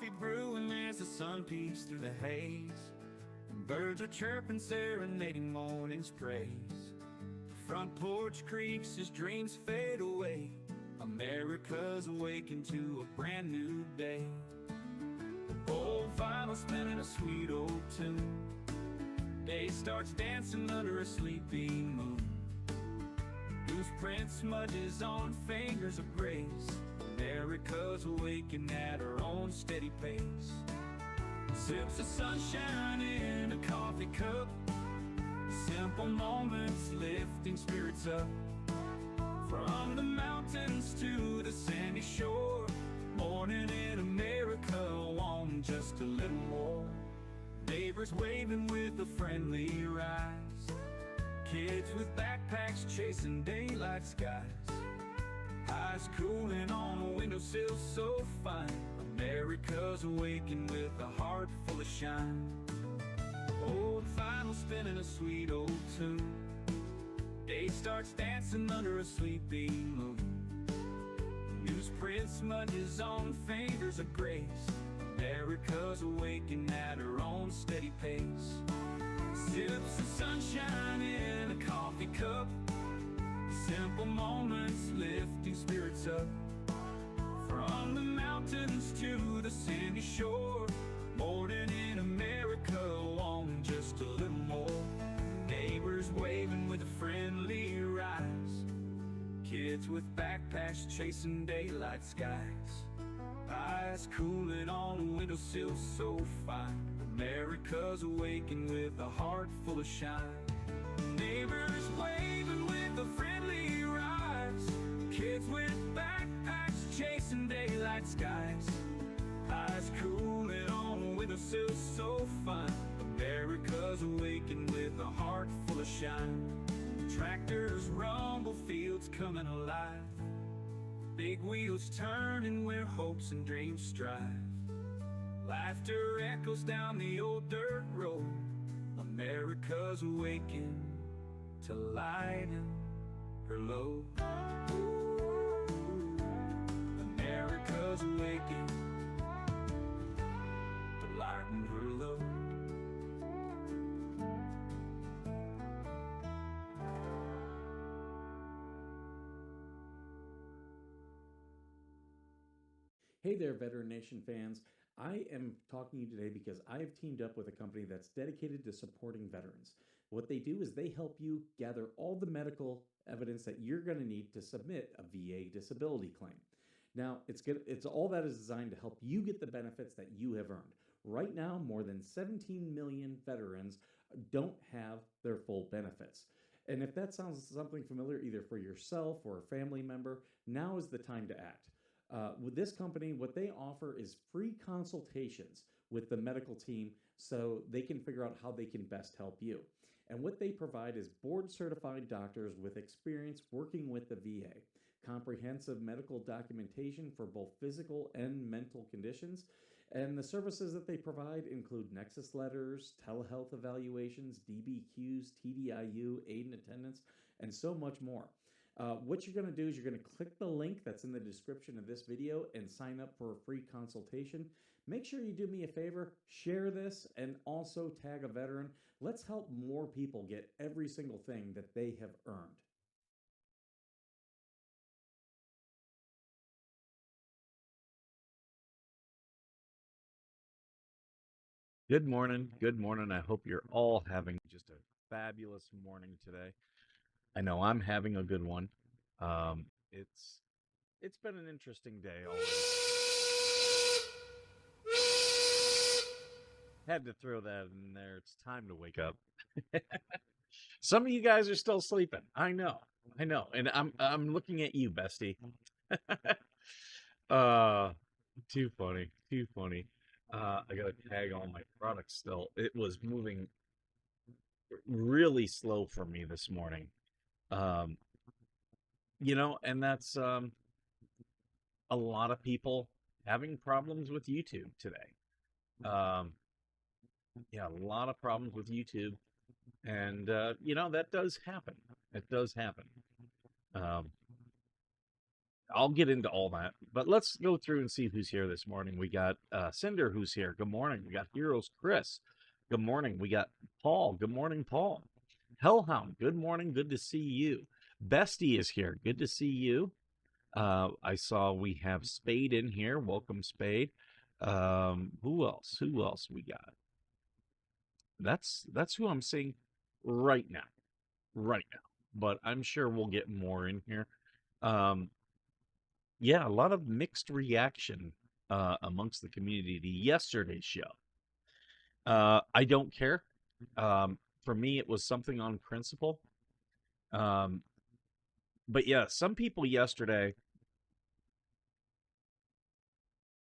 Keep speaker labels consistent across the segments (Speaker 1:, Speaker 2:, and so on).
Speaker 1: coffee brewing as the sun peeks through the haze, and birds are chirping, serenading morning's praise. Front porch creaks as dreams fade away. America's awakened to a brand new day. Old vinyl spinning a sweet old tune. Day starts dancing under a sleepy moon. Newsprint smudges on fingers of grace. America's awakened at her own steady pace. Sips of sunshine in a coffee cup. Simple moments lifting spirits up. From the mountains to the sandy shore, morning in America, want just a little more. Neighbors waving with a friendly rise. Kids with backpacks chasing daylight skies. Eyes cooling on a windowsill so fine. America's awakened with a heart full of shine. Old vinyl spinning a sweet old tune. Day starts dancing under a sleepy moon. Newsprint smudges on fingers of grace. America's awakened at her own steady pace. Sips of sunshine in a coffee cup. Simple moments lifting spirits up. From the mountains to the sandy shore, morning in America, wanting just a little more. Neighbors waving with a friendly rise. Kids with backpacks chasing daylight skies. Eyes cooling on a windowsill so fine. America's awakened with a heart full of shine. Neighbors waving with a friendly rise. Kids with backpacks chasing daylight skies. Eyes cooling on a windowsill so fine. America's awakened with a heart full of shine. Tractors rumble, fields coming alive. Big wheels turning where hopes and dreams strive. Laughter echoes down the old dirt road. America's awakened to lighten her load. America's awakened to lighten her load.
Speaker 2: Hey there, Veteran Nation fans. I am talking to you today because I have teamed up with a company that's dedicated to supporting veterans. What they do is they help you gather all the medical evidence that you're going to need to submit a VA disability claim. Now, it's all that is designed to help you get the benefits that you have earned. Right now, more than 17 million veterans don't have their full benefits. And if that sounds something familiar either for yourself or a family member, now is the time to act. With this company, what they offer is free consultations with the medical team so they can figure out how they can best help you. And what they provide is board-certified doctors with experience working with the VA, comprehensive medical documentation for both physical and mental conditions, and the services that they provide include nexus letters, telehealth evaluations, DBQs, TDIU, aid and attendance, and so much more. What you're going to do is you're going to click the link that's in the description of this video and sign up for a free consultation. Make sure you do me a favor, share this, and also tag a veteran. Let's help more people get every single thing that they have earned.
Speaker 3: Good morning. Good morning. I hope you're all having just a fabulous morning today. I know I'm having a good one. Um, it's it's been an interesting day already. Had to throw that in there. It's time to wake up. Some of you guys are still sleeping. I know. And I'm looking at you, bestie. uh Too funny. Too funny. I gotta tag all my products still. It was moving really slow for me this morning. Um, and that's a lot of people having problems with YouTube today. Um, yeah, a lot of problems with YouTube, and that does happen. It does happen. Um, I'll get into all that, but let's go through and see who's here this morning. We got Cinder, who's here. Good morning. We got Heroes Chris. Good morning. We got Paul. Good morning, Paul. Hellhound. Good morning. Good to see you. Bestie is here. Good to see you. I saw we have Spade in here. Welcome, Spade. Who else? Who else we got? That's who I'm seeing right now. Right now. But I'm sure we'll get more in here. Yeah, a lot of mixed reaction amongst the community to yesterday's show. I don't care. For me, it was something on principle. But yeah, some people yesterday,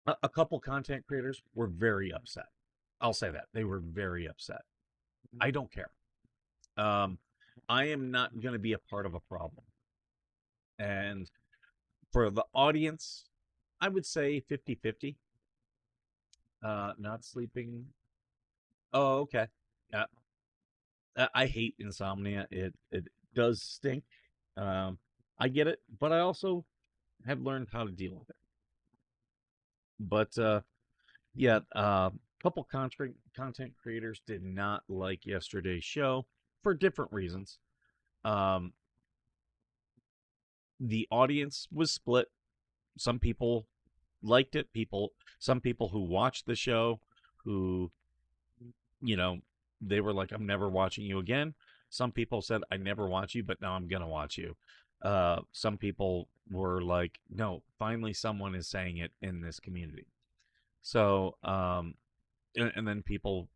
Speaker 3: a couple content creators were very upset. I'll say that. They were very upset. I don't care. I am not going to be a part of a problem. And for the audience, I would say 50-50. Not sleeping. Oh, okay. Yeah. I hate insomnia. It does stink. I get it, but I also have learned how to deal with it. But yeah, a couple content creators did not like yesterday's show for different reasons. The audience was split. Some people liked it. Some people who watched the show, who, they were like, I'm never watching you again. Some people said, I never watch you, but now I'm gonna watch you. Some people were like, no, finally someone is saying it in this community. So, and then people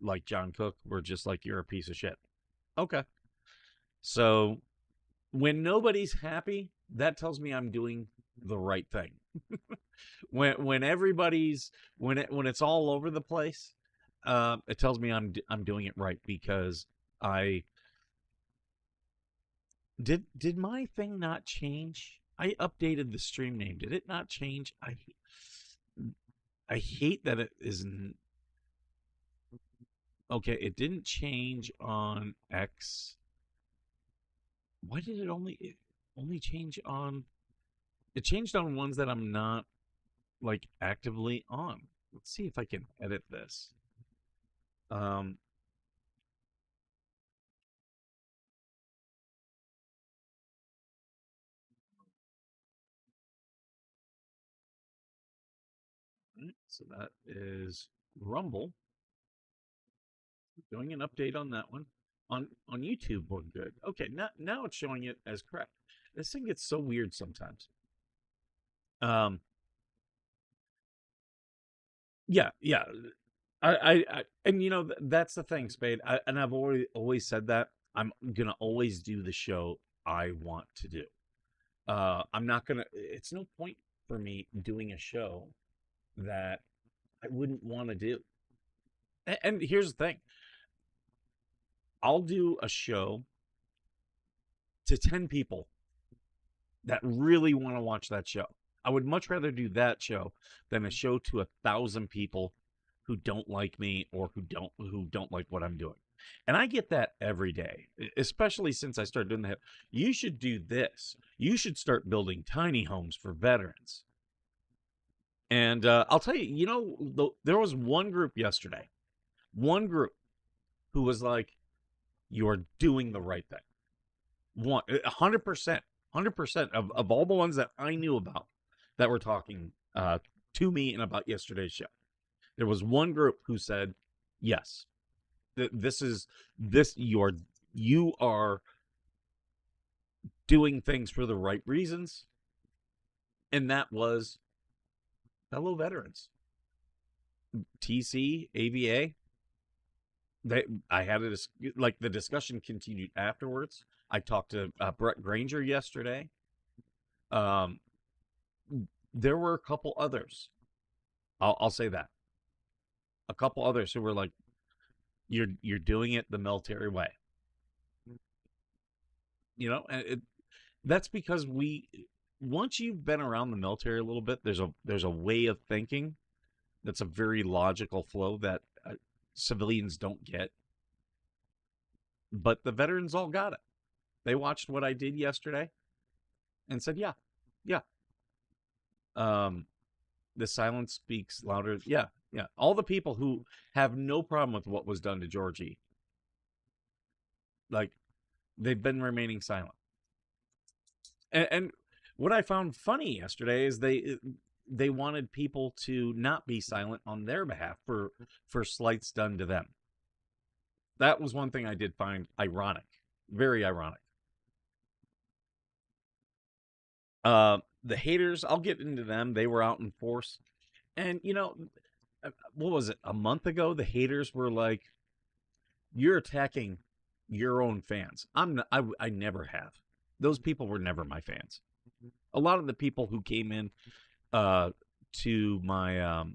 Speaker 3: like John Cook were just like, you're a piece of shit. Okay. So when nobody's happy, that tells me I'm doing the right thing. when everybody's when it's all over the place, it tells me I'm doing it right, because I did my thing not change? I updated the stream name. Did it not change? I hate that it isn't. Okay, it didn't change on X. Why did it only change on? It changed on ones that I'm not like actively on. Let's see if I can edit this. So that is Rumble. Doing an update on that one. On YouTube, we're good. Okay, now it's showing it as correct. This thing gets so weird sometimes. Yeah. And that's the thing, Spade. And I've always said that I'm gonna always do the show I want to do. I'm not gonna. It's no point for me doing a show that I wouldn't want to do. And here's the thing: I'll do a show to 10 people that really want to watch that show. I would much rather do that show than a show to 1,000 people who don't like me or who don't like what I'm doing. And I get that every day, especially since I started doing that. You should do this. You should start building tiny homes for veterans. And I'll tell you, there was one group yesterday, one group who was like, you are doing the right thing. 100%, 100% of all the ones that I knew about that were talking to me and about yesterday's show. There was one group who said, yes, you are doing things for the right reasons. And that was fellow veterans. TC, AVA. I had the discussion continued afterwards. I talked to Brett Granger yesterday. There were a couple others. I'll say that. A couple others who were like, you're doing it the military way. And that's because once you've been around the military a little bit, there's a way of thinking that's a very logical flow that civilians don't get. But the veterans all got it. They watched what I did yesterday and said, yeah, Yeah. Um, the silence speaks louder. Yeah, yeah. All the people who have no problem with what was done to Georgie, like they've been remaining silent. And what I found funny yesterday is they wanted people to not be silent on their behalf for slights done to them. That was one thing I did find ironic, very ironic. The haters, I'll get into them. They were out in force, and what was it? A month ago, the haters were like, "You're attacking your own fans." I'm not, I never have. Those people were never my fans. A lot of the people who came in uh, to my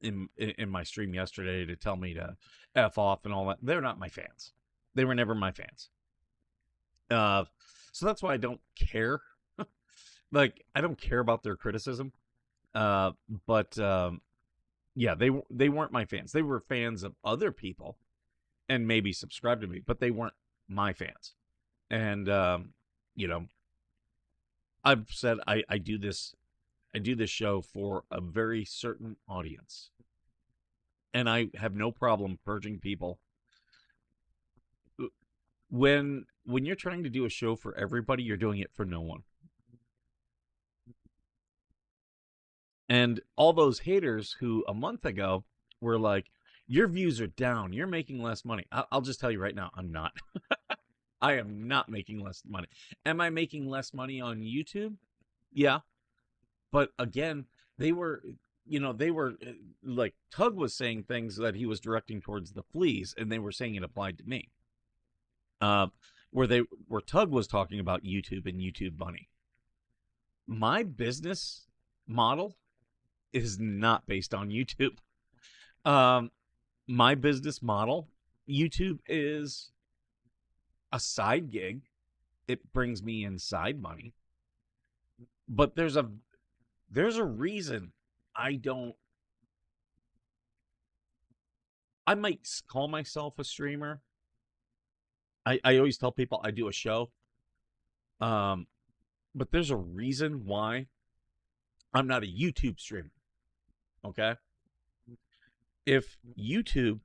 Speaker 3: in my stream yesterday to tell me to f off and all that, they're not my fans. They were never my fans. So that's why I don't care. Like I don't care about their criticism. But yeah, they weren't my fans. They were fans of other people and maybe subscribed to me, but they weren't my fans. And you know, I've said I do this show for a very certain audience. And I have no problem purging people. When you're trying to do a show for everybody, you're doing it for no one. And all those haters who a month ago were like, your views are down, you're making less money. I'll just tell you right now, I'm not. I am not making less money. Am I making less money on YouTube? Yeah. But again, they were, like Tug was saying things that he was directing towards the fleas, and they were saying it applied to me. Where Tug was talking about YouTube and YouTube money. My business model is not based on YouTube. My business model, YouTube is a side gig. It brings me in side money. But there's a reason I might call myself a streamer. I always tell people I do a show. But there's a reason why I'm not a YouTube streamer. Okay? If YouTube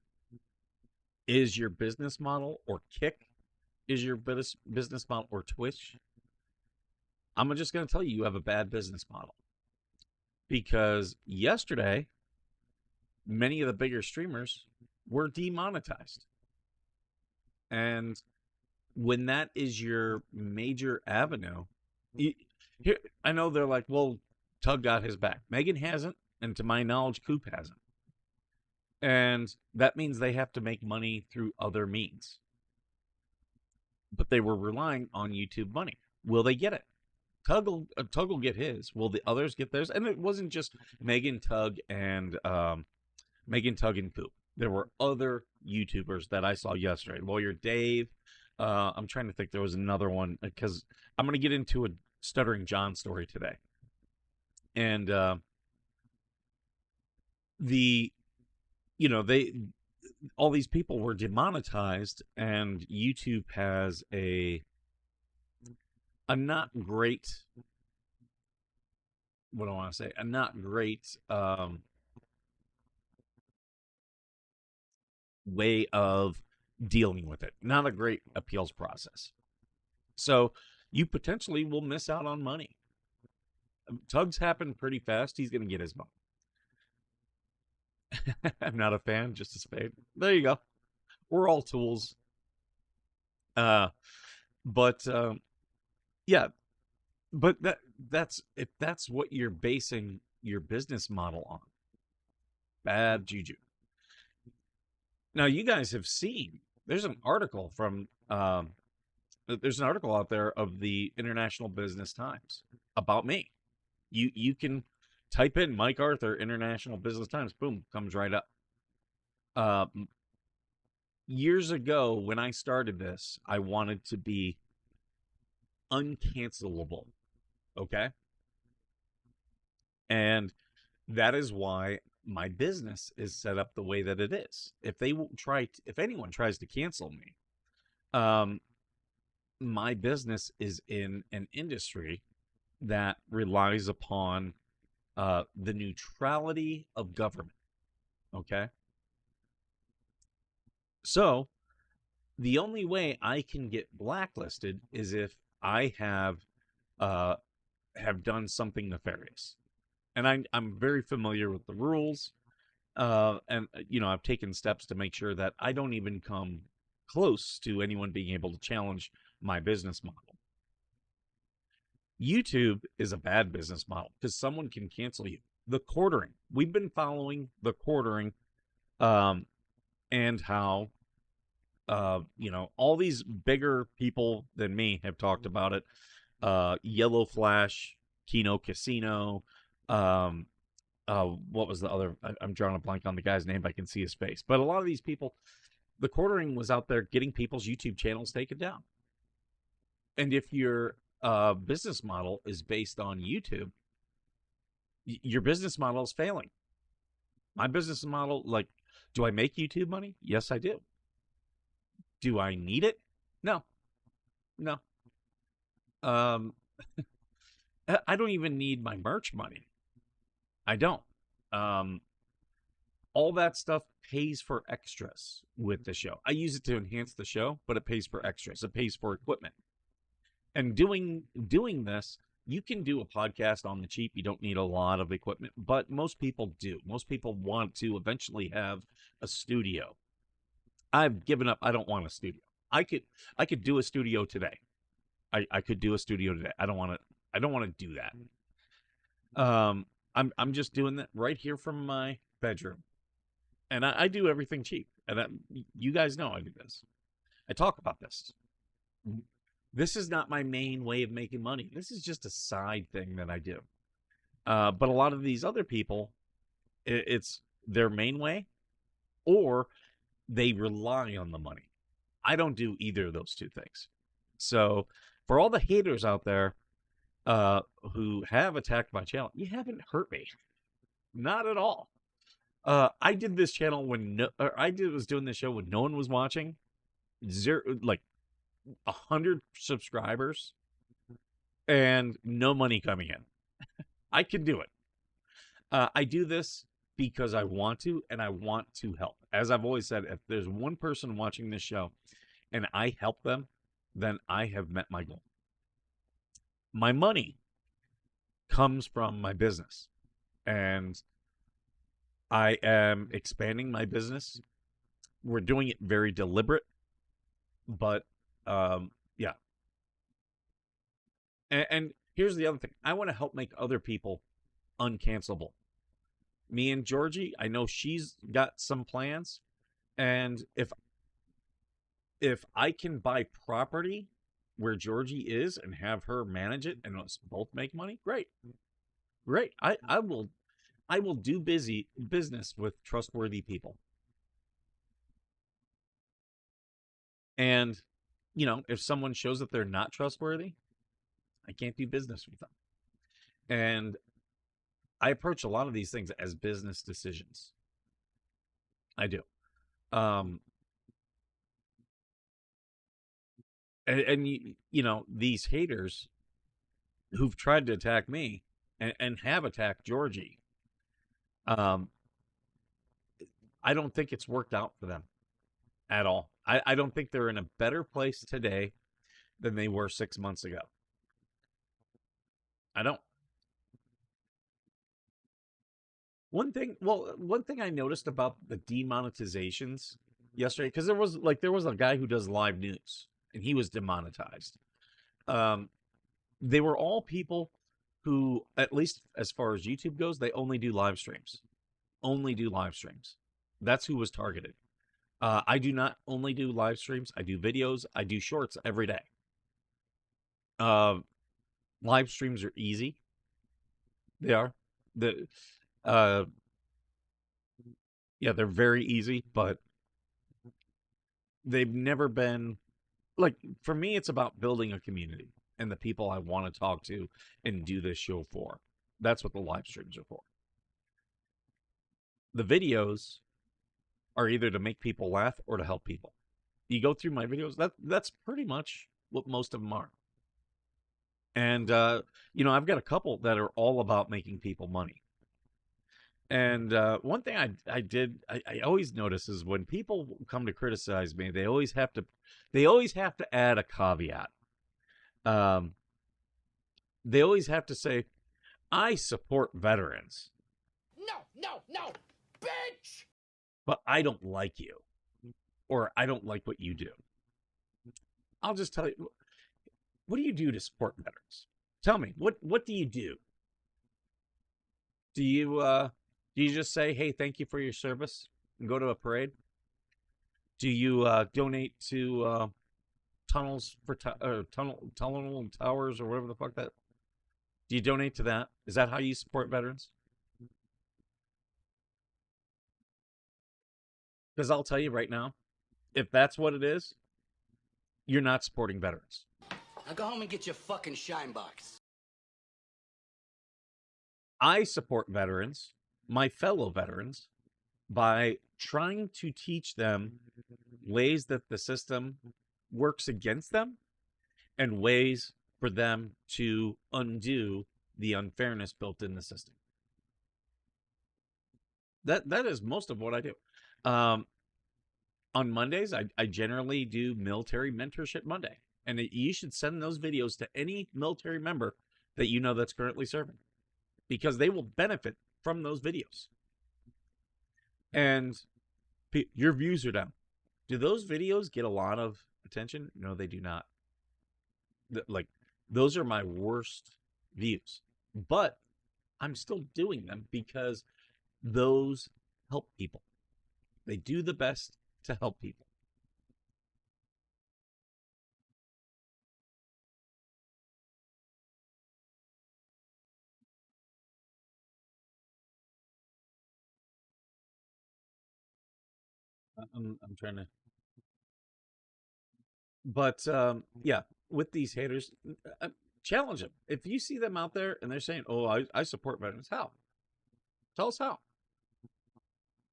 Speaker 3: is your business model, or Kick is your business model, or Twitch, I'm just going to tell you have a bad business model. Because yesterday, many of the bigger streamers were demonetized. And when that is your major avenue, here, I know they're like, well, Tug got his back. Megan hasn't, and to my knowledge, Coop hasn't. And that means they have to make money through other means. But they were relying on YouTube money. Will they get it? Tug will get his. Will the others get theirs? And it wasn't just Megan, Tug, and Coop. There were other YouTubers that I saw yesterday. Lawyer Dave. I'm trying to think. There was another one because I'm going to get into a Stuttering John story today. And all these people were demonetized, and YouTube has a not great, what do I want to say? A not great way of dealing with it. Not a great appeals process. So you potentially will miss out on money. Tug's happened pretty fast. He's going to get his money. I'm not a fan, just a spade. There you go. We're all tools. But yeah. But that's if that's what you're basing your business model on. Bad juju. Now you guys have seen there's an article out there of the International Business Times about me. You can type in Mike Arthur International Business Times, boom, comes right up. Years ago when I started this, I wanted to be uncancelable. Okay? And that is why my business is set up the way that it is. If anyone tries to cancel me, my business is in an industry that relies upon the neutrality of government. Okay? So, the only way I can get blacklisted is if I uh, have done something nefarious. And I'm very familiar with the rules. And, I've taken steps to make sure that I don't even come close to anyone being able to challenge my business model. YouTube is a bad business model because someone can cancel you. The quartering. We've been following the quartering, and how, all these bigger people than me have talked about it. Yellow Flash, Kino Casino, um, what was the other? I'm drawing a blank on the guy's name. I can see his face. But a lot of these people, the quartering was out there getting people's YouTube channels taken down. And if your business model is based on YouTube, your business model is failing. My business model, like, do I make YouTube money? Yes, I do. Do I need it? No. No. Um, I don't even need my merch money. I don't. Um, all that stuff pays for extras with the show. I use it to enhance the show, but it pays for extras. It pays for equipment. And doing this, you can do a podcast on the cheap. You don't need a lot of equipment, but most people do. Most people want to eventually have a studio. I've given up. I don't want a studio. I could do a studio today. I could do a studio today. I don't want to do that. I'm just doing that right here from my bedroom. And I do everything cheap. And you guys know I do this. I talk about this. This is not my main way of making money. This is just a side thing that I do. But a lot of these other people, it's their main way, or they rely on the money. I don't do either of those two things. So for all the haters out there who have attacked my channel, you haven't hurt me. Not at all. I did this channel was doing this show when no one was watching. Zero, like 100 subscribers and no money coming in. I can do it. I do this because I want to, and I want to help. As I've always said, if there's one person watching this show and I help them, then I have met my goal. My money comes from my business, and I am expanding my business. We're doing it very deliberate, but yeah. And here's the other thing. I want to help make other people uncancelable. Me and Georgie, I know she's got some plans, and if I can buy property where Georgie is and have her manage it and us both make money, great. I will do business with trustworthy people. And if someone shows that they're not trustworthy, I can't do business with them. And I approach a lot of these things as business decisions. I do. And these haters who've tried to attack me and have attacked Georgie, I don't think it's worked out for them at all. I don't think they're in a better place today than they were 6 months ago. I don't. One thing I noticed about the demonetizations yesterday, because there was a guy who does live news and he was demonetized. They were all people who, at least as far as YouTube goes, they only do live streams. Only do live streams. That's who was targeted. I do not only do live streams. I do videos. I do shorts every day. Live streams are easy. They are. Yeah, they're very easy, but they've never been like, for me, it's about building a community and the people I want to talk to and do this show for. That's what the live streams are for. The videos are either to make people laugh or to help people. You go through my videos, that's pretty much what most of them are. And, I've got a couple that are all about making people money. And one thing I always notice is when people come to criticize me, they always have to add a caveat. Um, they always have to say, I support veterans.
Speaker 4: No, bitch!
Speaker 3: But I don't like you, or I don't like what you do. I'll just tell you, what do you do to support veterans? Tell me, what do you do? Do you just say, hey, thank you for your service and go to a parade? Do you donate to tunnels for tunnel and towers or whatever the fuck that? Do you donate to that? Is that how you support veterans? Because I'll tell you right now, if that's what it is, you're not supporting veterans.
Speaker 4: Now go home and get your fucking shine box.
Speaker 3: I support veterans, my fellow veterans, by trying to teach them ways that the system works against them and ways for them to undo the unfairness built in the system. That is most of what I do. On Mondays, I generally do Military Mentorship Monday. And you should send those videos to any military member that you know that's currently serving, because they will benefit from those videos. And your views are down. Do those videos get a lot of attention? No, they do not. Like, those are my worst views. But I'm still doing them because those help people. They do the best to help people. I'm trying to, but yeah, with these haters, challenge them. If you see them out there and they're saying, "Oh, I support veterans," how? Tell us how.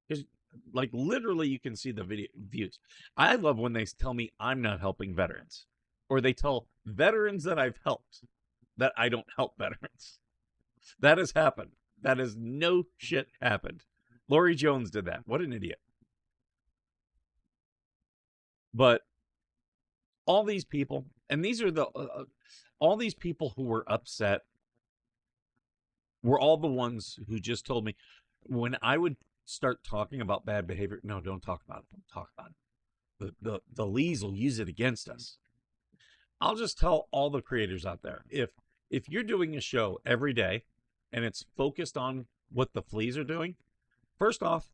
Speaker 3: Because, like, literally, you can see the video views. I love when they tell me I'm not helping veterans, or they tell veterans that I've helped that I don't help veterans. That has happened. That has no shit happened. Lori Jones did that. What an idiot. But all these people, and these are all these people who were upset were all the ones who just told me when I would start talking about bad behavior, no, don't talk about it. Don't talk about it. The Lees will use it against us. I'll just tell all the creators out there, if you're doing a show every day and it's focused on what the fleas are doing, first off,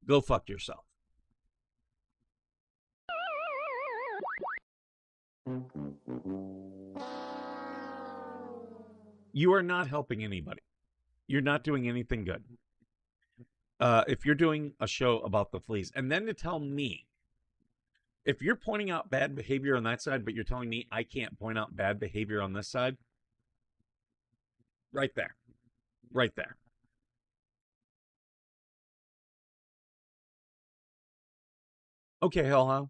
Speaker 3: go fuck yourself. You are not helping anybody. You're not doing anything good. If you're doing a show about the fleas, and then to tell me, if you're pointing out bad behavior on that side, but you're telling me I can't point out bad behavior on this side, right there. Right there. Okay, Hellhound.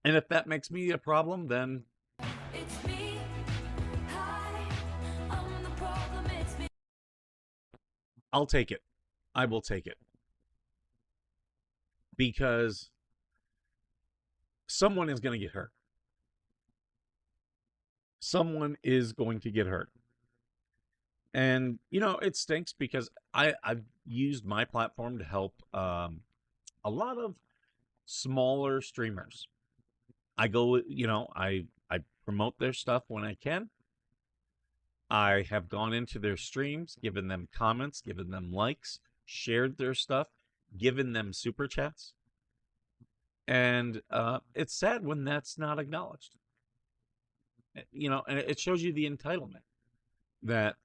Speaker 3: And if that makes me a problem, then
Speaker 5: It's me. Hi, I'm the problem. It's me.
Speaker 3: I'll take it. I will take it. Because someone is going to get hurt. Someone is going to get hurt. And, it stinks because I've used my platform to help a lot of smaller streamers. I go, I promote their stuff when I can. I have gone into their streams, given them comments, given them likes, shared their stuff, given them super chats. And it's sad when that's not acknowledged. And it shows you the entitlement that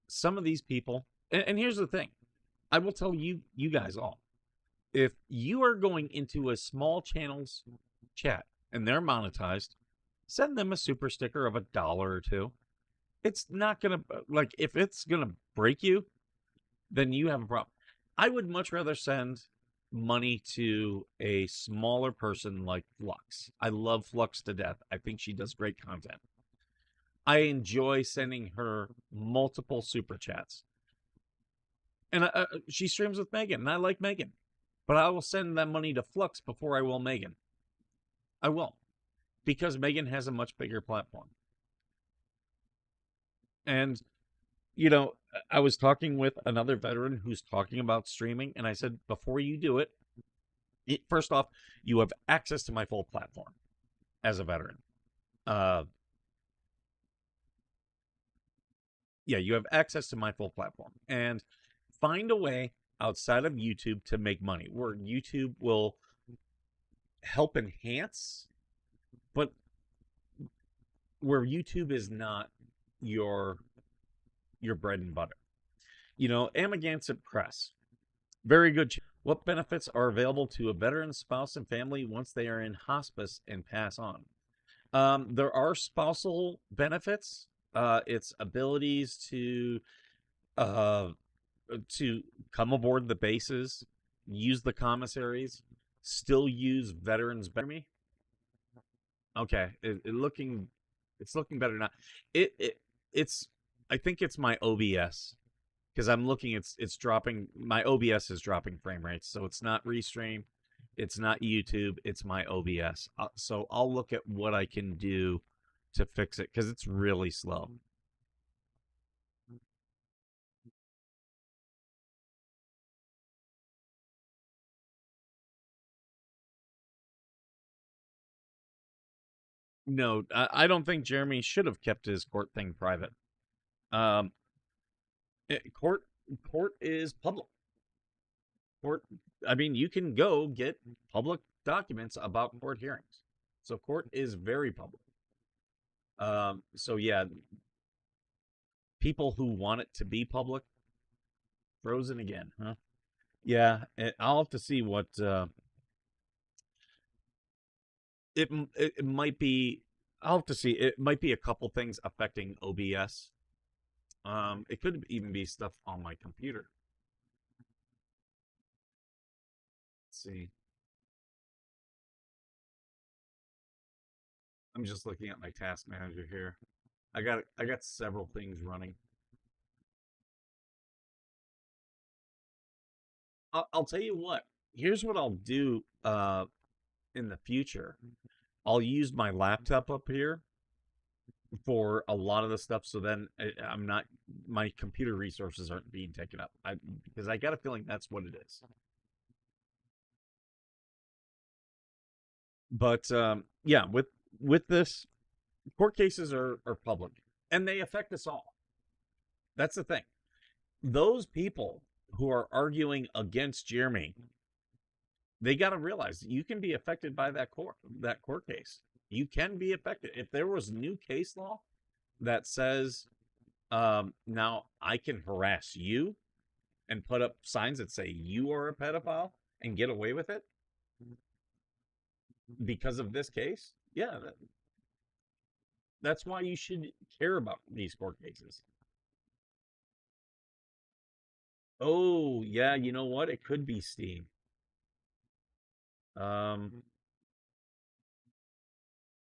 Speaker 3: some of these people, and here's the thing, I will tell you guys all, if you are going into a small channel's chat and they're monetized, send them a super sticker of $1 or $2. It's not going to, if it's going to break you, then you have a problem. I would much rather send money to a smaller person like Flux. I love Flux to death. I think she does great content. I enjoy sending her multiple super chats. And she streams with Megan, and I like Megan. But I will send that money to Flux before I will Megan. I will. Because Megan has a much bigger platform. And, you know, I was talking with another veteran who's talking about streaming, and I said, before you do it, first off, you have access to my full platform as a veteran. Yeah, you have access to my full platform. And find a way outside of YouTube to make money where YouTube will help enhance, but where YouTube is not your bread and butter. You know, Amagansett Press, very good. What benefits are available to a veteran's spouse and family once they are in hospice and pass on? There are spousal benefits. Its abilities to come aboard the bases, use the commissaries, still use veterans. Better me. Okay, it's looking better now. It's I think it's my OBS because I'm looking. It's dropping. My OBS is dropping frame rates, so it's not Restream, it's not YouTube. It's my OBS. So I'll look at what I can do to fix it because it's really slow. No, I don't think Jeremy should have kept his court thing private. Um, court is public. Court, I mean, you can go get public documents about court hearings. So court is very public. So yeah, people who want it to be public, frozen again, huh? Yeah, I'll have to see what it might be. I'll have to see. It might be a couple things affecting OBS. It could even be stuff on my computer. Let's see. I'm just looking at my task manager here. I got several things running. I'll tell you what. Here's what I'll do in the future. I'll use my laptop up here for a lot of the stuff, so then I'm not, my computer resources aren't being taken up. Because I got a feeling that's what it is. But yeah, with this, court cases are public, and they affect us all. That's the thing. Those people who are arguing against Jeremy, they got to realize that you can be affected by that court case. You can be affected. If there was new case law that says now I can harass you and put up signs that say you are a pedophile and get away with it because of this case, yeah, that's why you should care about these court cases. Oh, yeah, you know what? It could be Steam.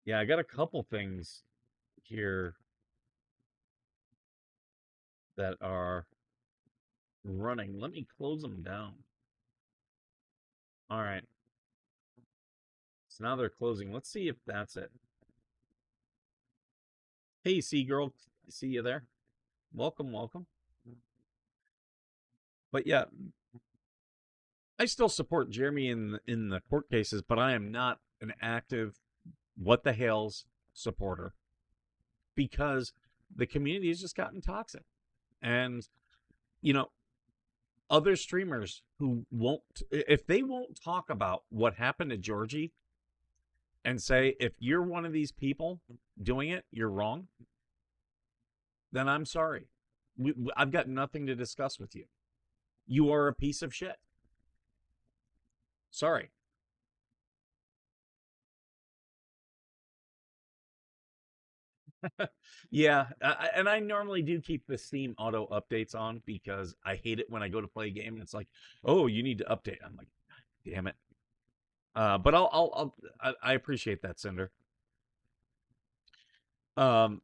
Speaker 3: Yeah, I got a couple things here that are running. Let me close them down. All right. So now they're closing. Let's see if that's it. Hey, Seagirl. See you there. Welcome, welcome. But yeah, I still support Jeremy in the court cases, but I am not an active what the hell's supporter because the community has just gotten toxic. And, you know, other streamers who won't, if they won't talk about what happened to Georgie and say, if you're one of these people doing it, you're wrong, then I'm sorry. I've got nothing to discuss with you. You are a piece of shit. Sorry. Yeah, and I normally do keep the Steam auto updates on because I hate it when I go to play a game and it's like, oh, you need to update. I'm like, Damn it. But I appreciate that, Cinder. And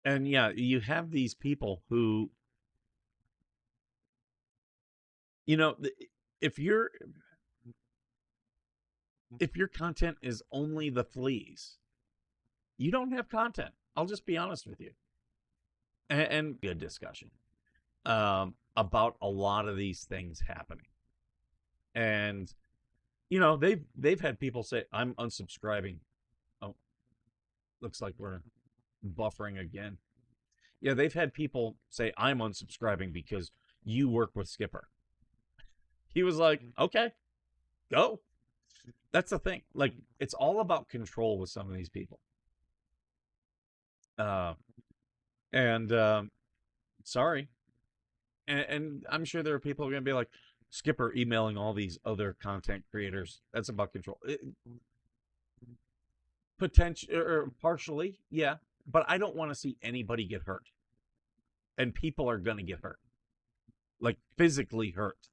Speaker 3: yeah, you have these people who, you know, if your if your content is only the fleas, you don't have content. I'll just be honest with you. And good discussion about a lot of these things happening. And you know, they've had people say, "I'm unsubscribing." Oh, looks like we're buffering again. Yeah, they've had people say, "I'm unsubscribing because you work with Skipper." He was like, "Okay, go." That's the thing. Like, it's all about control with some of these people. And sorry. And I'm sure there are people who are going to be like, Skipper emailing all these other content creators. That's about control. Potential or partially, yeah. But I don't want to see anybody get hurt. And people are going to get hurt. Like, physically hurt.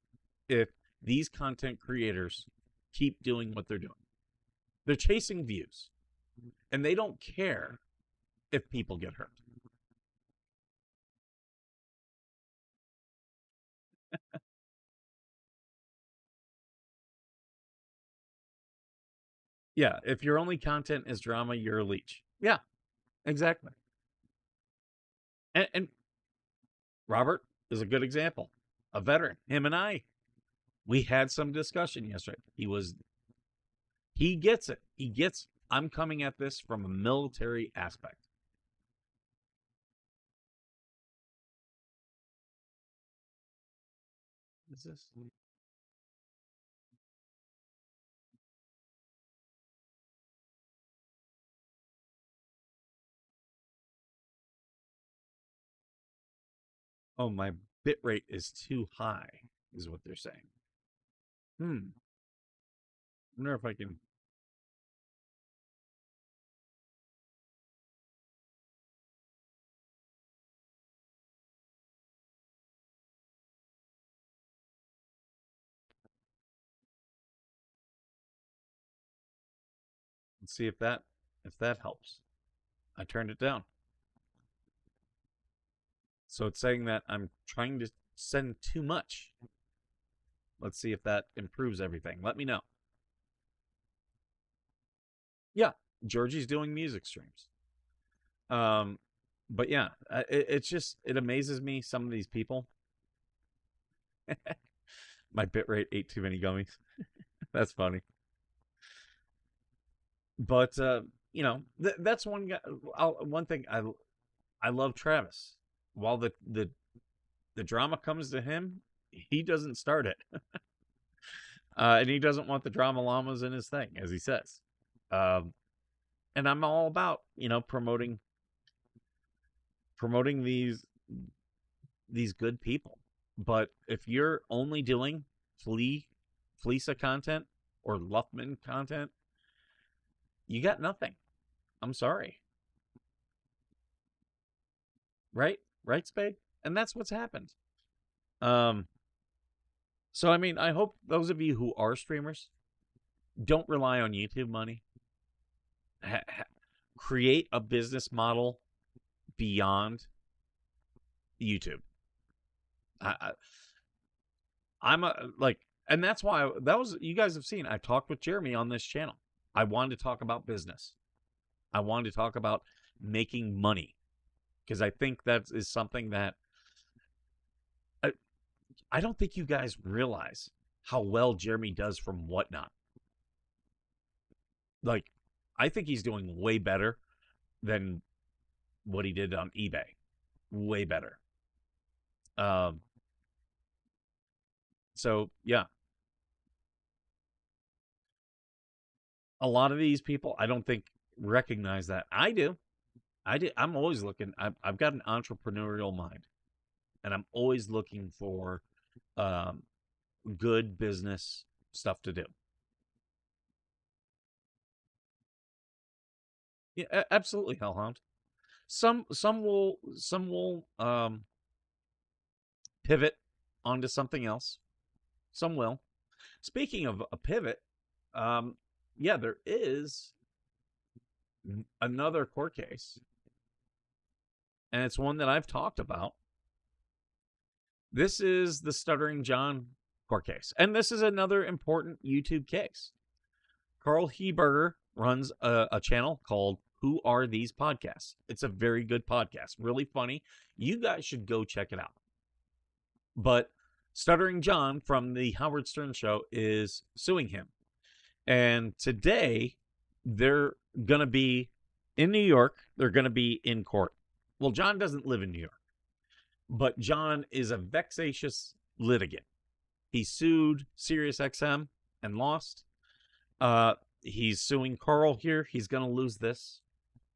Speaker 3: If these content creators keep doing what they're doing. They're chasing views. And they don't care if people get hurt. Yeah, if your only content is drama, you're a leech. Yeah, exactly. And Robert is a good example. A veteran. Him and I, we had some discussion yesterday. He gets it. He gets, I'm coming at this from a military aspect. Is this? Oh, my bit rate is too high, is what they're saying. I wonder if I can. Let's see if that helps. I turned it down. So it's saying that I'm trying to send too much. Let's see if that improves everything. Let me know. Yeah, Georgie's doing music streams. But yeah, it's just, it amazes me, some of these people. My bitrate ate too many gummies. That's funny. But you know, that's one guy. One thing I love Travis. While the drama comes to him, he doesn't start it. And he doesn't want the drama llamas in his thing, as he says. And I'm all about, you know, promoting these good people. But if you're only doing Fleesa content or Luffman content, you got nothing. I'm sorry. Right? Right, Spade? And that's what's happened. So I mean, I hope those of you who are streamers don't rely on YouTube money. Create a business model beyond YouTube. I'm a like, and that's why that was, you guys have seen, I talked with Jeremy on this channel. I wanted to talk about business. I wanted to talk about making money, because I think that is something that I don't think you guys realize how well Jeremy does from Whatnot. Like, I think he's doing way better than what he did on eBay. Way better. So yeah, a lot of these people I don't think recognize that. I do. I'm always looking. I've got an entrepreneurial mind, and I'm always looking for good business stuff to do. Yeah, absolutely, Hellhound. Some will pivot onto something else. Some will. Speaking of a pivot, yeah, there is another court case, and it's one that I've talked about. This is the Stuttering John court case, and this is another important YouTube case. Carl Heberger runs a channel called Who Are These Podcasts? It's a very good podcast, really funny. You guys should go check it out. But Stuttering John from the Howard Stern Show is suing him. And today, they're going to be in New York. They're going to be in court. Well, John doesn't live in New York, but John is a vexatious litigant. He sued SiriusXM and lost. He's suing Carl here. He's going to lose this.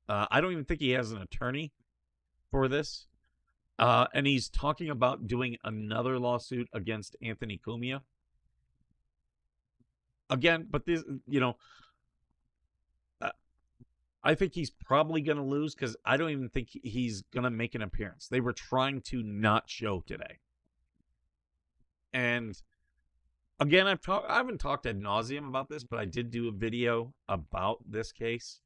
Speaker 3: I don't even think he has an attorney for this. And he's talking about doing another lawsuit against Anthony Cumia. Again, but this, I think he's probably going to lose because I don't even think he's going to make an appearance. They were trying to not show today. And again, I haven't talked ad nauseum about this, but I did do a video about this case.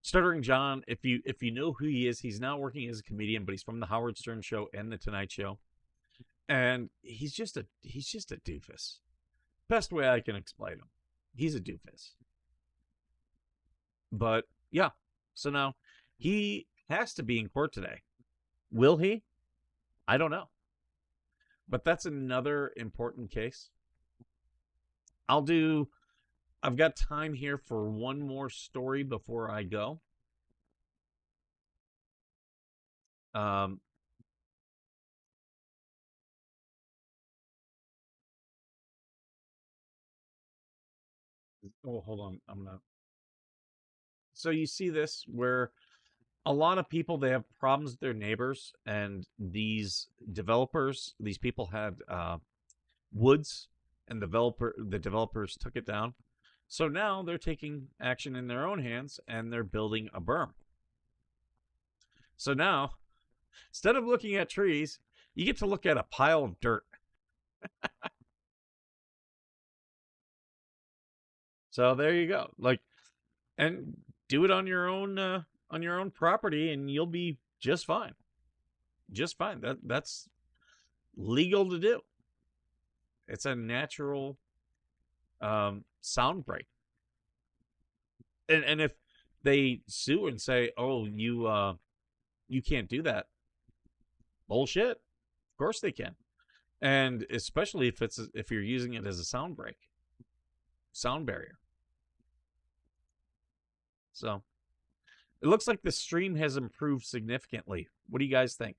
Speaker 3: Stuttering John, if you know who he is, he's now working as a comedian, but he's from the Howard Stern Show and the Tonight Show. And he's just a doofus. Best way I can explain him. He's a doofus. But yeah, so now he has to be in court today. Will he? I don't know. But that's another important case. I've got time here for one more story before I go. Hold on. So you see this where a lot of people, they have problems with their neighbors, and these people had woods, and the developers took it down. So now they're taking action in their own hands, and they're building a berm. So now, instead of looking at trees, you get to look at a pile of dirt. So there you go. And do it on your own property, and you'll be just fine. Just fine. That's legal to do. It's a natural sound break. And if they sue and say, "Oh, you can't do that," bullshit. Of course they can, and especially if you're using it as a sound barrier. So it looks like the stream has improved significantly. What do you guys think?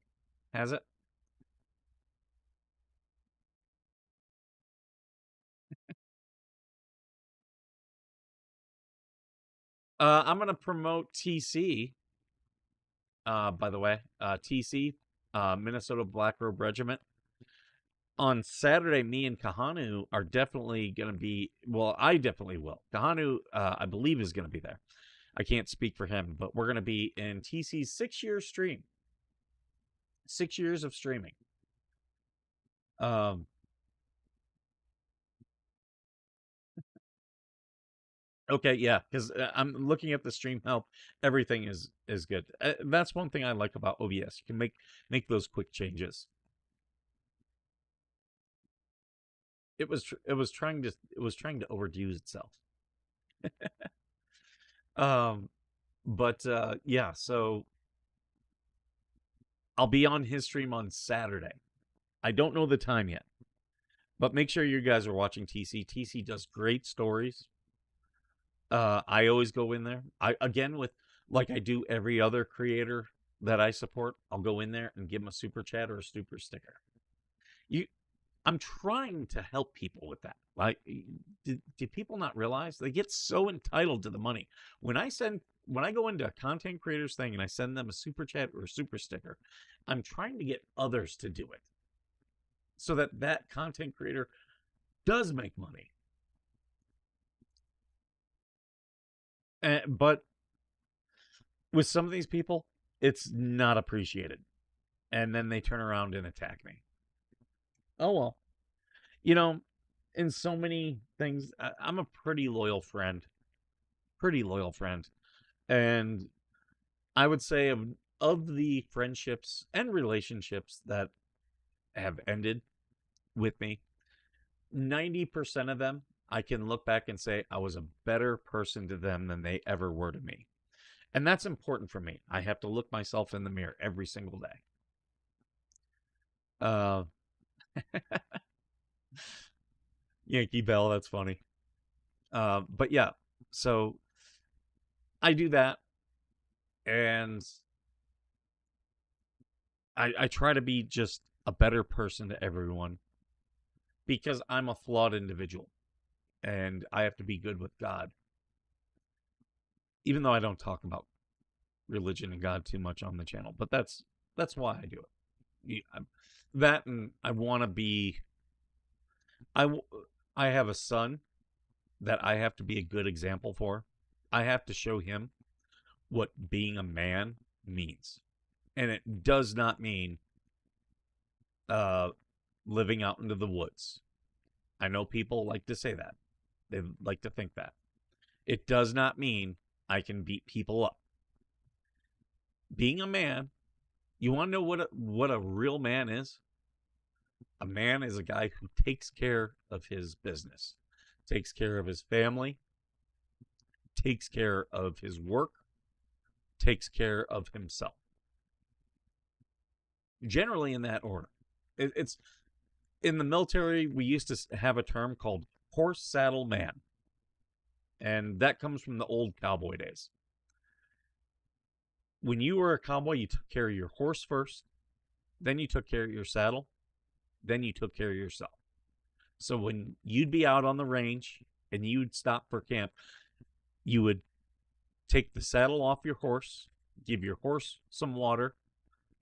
Speaker 3: Has it? I'm going to promote TC, by the way. TC, Minnesota Black Robe Regiment. On Saturday, me and Kahanu are definitely going to be, well, I definitely will. Kahanu, I believe, is going to be there. I can't speak for him, but we're going to be in TC's 6-year stream. 6 years of streaming. Okay, yeah, because I'm looking at the stream help. Everything is good. That's one thing I like about OBS. You can make those quick changes. It was trying to overdo itself. But yeah, so I'll be on his stream on Saturday. I don't know the time yet, but make sure you guys are watching TC. TC does great stories. I always go in there. Like I do every other creator that I support, I'll go in there and give them a super chat or a super sticker. I'm trying to help people with that. Like, do people not realize they get so entitled to the money? When I go into a content creator's thing and I send them a super chat or a super sticker, I'm trying to get others to do it so that content creator does make money. But with some of these people, it's not appreciated. And then they turn around and attack me. Oh well. You know, in so many things, I'm a pretty loyal friend. Pretty loyal friend. And I would say of the friendships and relationships that have ended with me, 90% of them, I can look back and say I was a better person to them than they ever were to me. And that's important for me. I have to look myself in the mirror every single day. Uh, Yankee Bell, that's funny. But yeah, so I do that, and I try to be just a better person to everyone because I'm a flawed individual and I have to be good with God. Even though I don't talk about religion and God too much on the channel, but that's why I do it. That, and I want to be. I I have a son that I have to be a good example for. I have to show him what being a man means, and it does not mean uh, living out into the woods. I know people like to say that. They like to think that. It does not mean I can beat people up. Being a man, you want to know what a real man is? A man is a guy who takes care of his business, takes care of his family, takes care of his work, takes care of himself. Generally in that order. It's in the military, we used to have a term called horse saddle man. And that comes from the old cowboy days. When you were a cowboy, you took care of your horse first, then you took care of your saddle, then you took care of yourself. So when you'd be out on the range and you'd stop for camp, you would take the saddle off your horse, give your horse some water,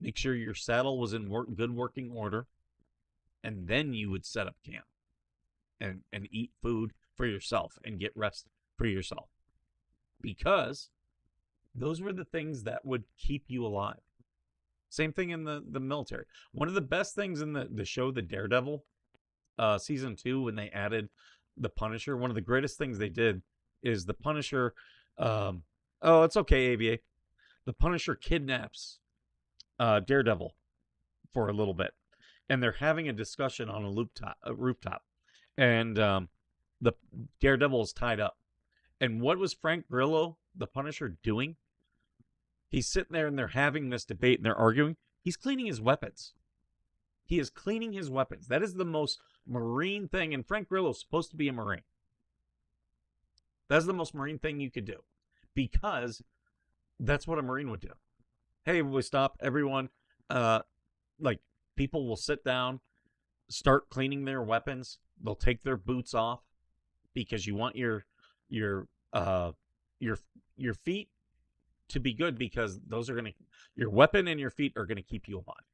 Speaker 3: make sure your saddle was in good working order, and then you would set up camp and eat food for yourself and get rest for yourself. Because those were the things that would keep you alive. Same thing in the military. One of the best things in the show, The Daredevil, season 2, when they added the Punisher, one of the greatest things they did is the Punisher. Oh, it's okay, ABA. The Punisher kidnaps Daredevil for a little bit, and they're having a discussion on a rooftop, and the Daredevil is tied up. And what was Frank Grillo, the Punisher, doing? He's sitting there and they're having this debate and they're arguing. He's cleaning his weapons. He is cleaning his weapons. That is the most Marine thing. And Frank Grillo is supposed to be a Marine. That's the most Marine thing you could do because that's what a Marine would do. Hey, we stop everyone. Like people will sit down, start cleaning their weapons. They'll take their boots off because you want your feet to be good because those are going to, your weapon and your feet are going to keep you alive.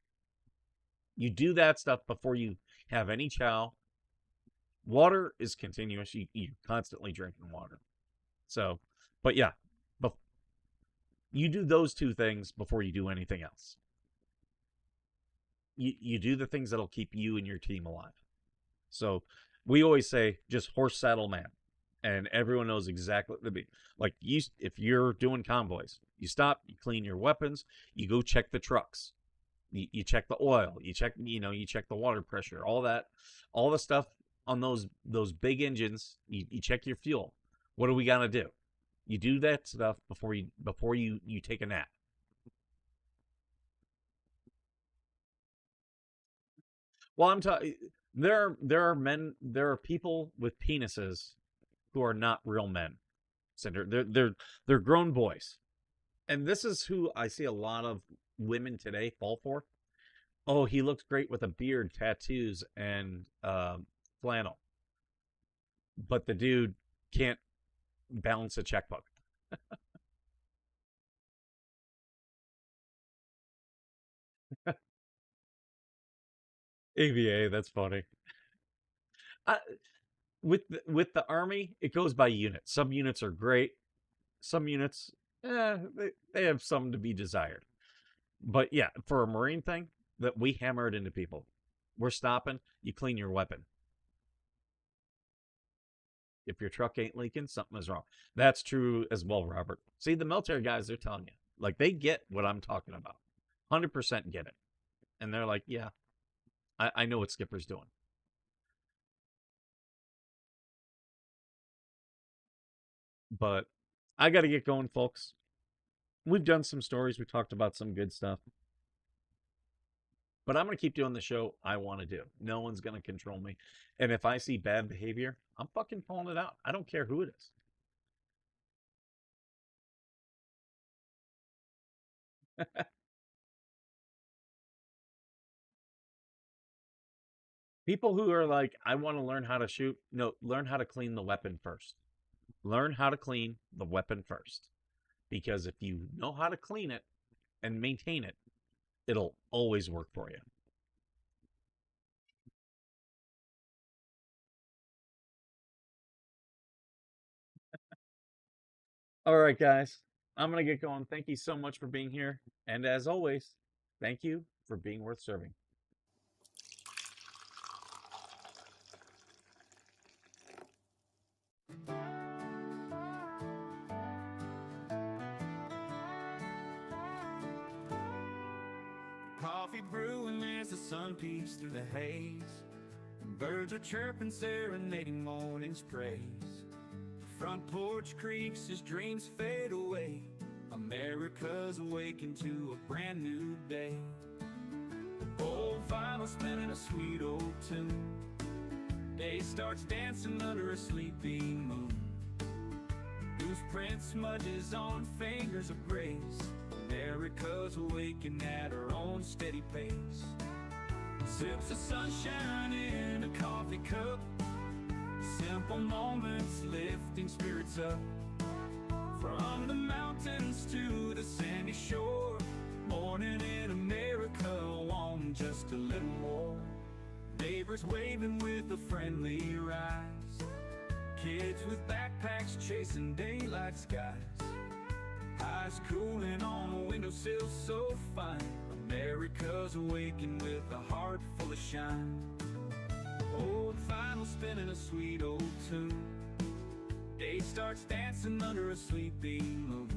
Speaker 3: You do that stuff before you have any chow. Water is continuous. You're constantly drinking water. So, but yeah, you do those two things before you do anything else. You do the things that'll keep you and your team alive. So we always say just horse saddle man. And everyone knows exactly like if you're doing convoys, you stop, you clean your weapons, you go check the trucks, you check the oil, you check the water pressure, all the stuff on those big engines. You check your fuel. What do we gotta do? You do that stuff before you take a nap. Well, I'm talking. There are people with penises who are not real men. So they're grown boys. And this is who I see a lot of women today fall for. Oh, he looks great with a beard, tattoos, and flannel. But the dude can't balance a checkbook. AVA, that's funny. Uh, with the Army, it goes by units. Some units are great. Some units, they have some to be desired. But yeah, for a Marine thing, that we hammer it into people. We're stopping. You clean your weapon. If your truck ain't leaking, something is wrong. That's true as well, Robert. See, the military guys, they're telling you. Like, they get what I'm talking about. 100% get it. And they're like, yeah, I know what Skipper's doing. But I got to get going, folks. We've done some stories. We talked about some good stuff. But I'm going to keep doing the show I want to do. No one's going to control me. And if I see bad behavior, I'm fucking calling it out. I don't care who it is. People who are like, I want to learn how to shoot. No, learn how to clean the weapon first. Learn how to clean the weapon first. Because if you know how to clean it and maintain it, it'll always work for you. All right, guys. I'm going to get going. Thank you so much for being here. And as always, thank you for being worth serving.
Speaker 1: Coffee brewing as the sun peeks through the haze, and birds are chirping, serenading morning's praise. Front porch creaks as dreams fade away. America's awakened to a brand new day. Old vinyl spinning a sweet old tune. Day starts dancing under a sleeping moon. Newsprint smudges on fingers of grace. America's awakening at her own steady pace. Sips of sunshine in a coffee cup. Simple moments lifting spirits up. From the mountains to the sandy shore. Morning in America, want just a little more. Neighbors waving with a friendly rise. Kids with backpacks chasing daylight skies. Eyes cooling on a windowsill so fine. America's awakened with a heart full of shine. Old vinyl spinning a sweet old tune. Day starts dancing under a sleeping moon.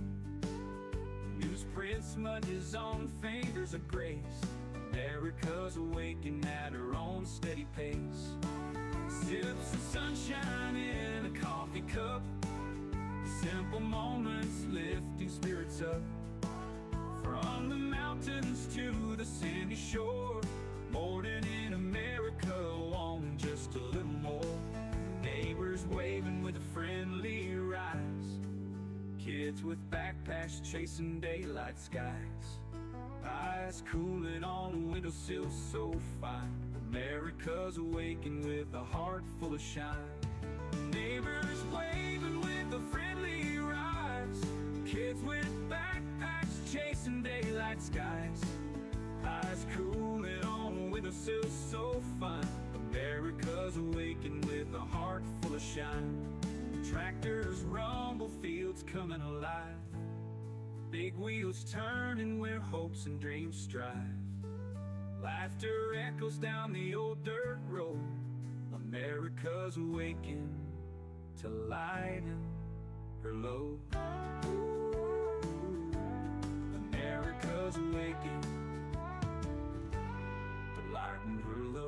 Speaker 1: Newsprint smudges on fingers of grace. America's awakened at her own steady pace. Sips of sunshine in a coffee cup. Simple moments lifting spirits up. From the mountains to the sandy shore. Morning in America, want just a little more. Neighbors waving with a friendly rise. Kids with backpacks chasing daylight skies. Eyes cooling on a windowsill so fine. America's awakened with a heart full of shine. Neighbors waving with a friendly rise. Kids with backpacks chasing daylight skies. Eyes cooling on a windowsill so fine. America's awakened with a heart full of shine. Tractors rumble, fields coming alive. Big wheels turning where hopes and dreams strive. Laughter echoes down the old dirt road. America's awakened to lighten her load. America's awakened to lighten her load.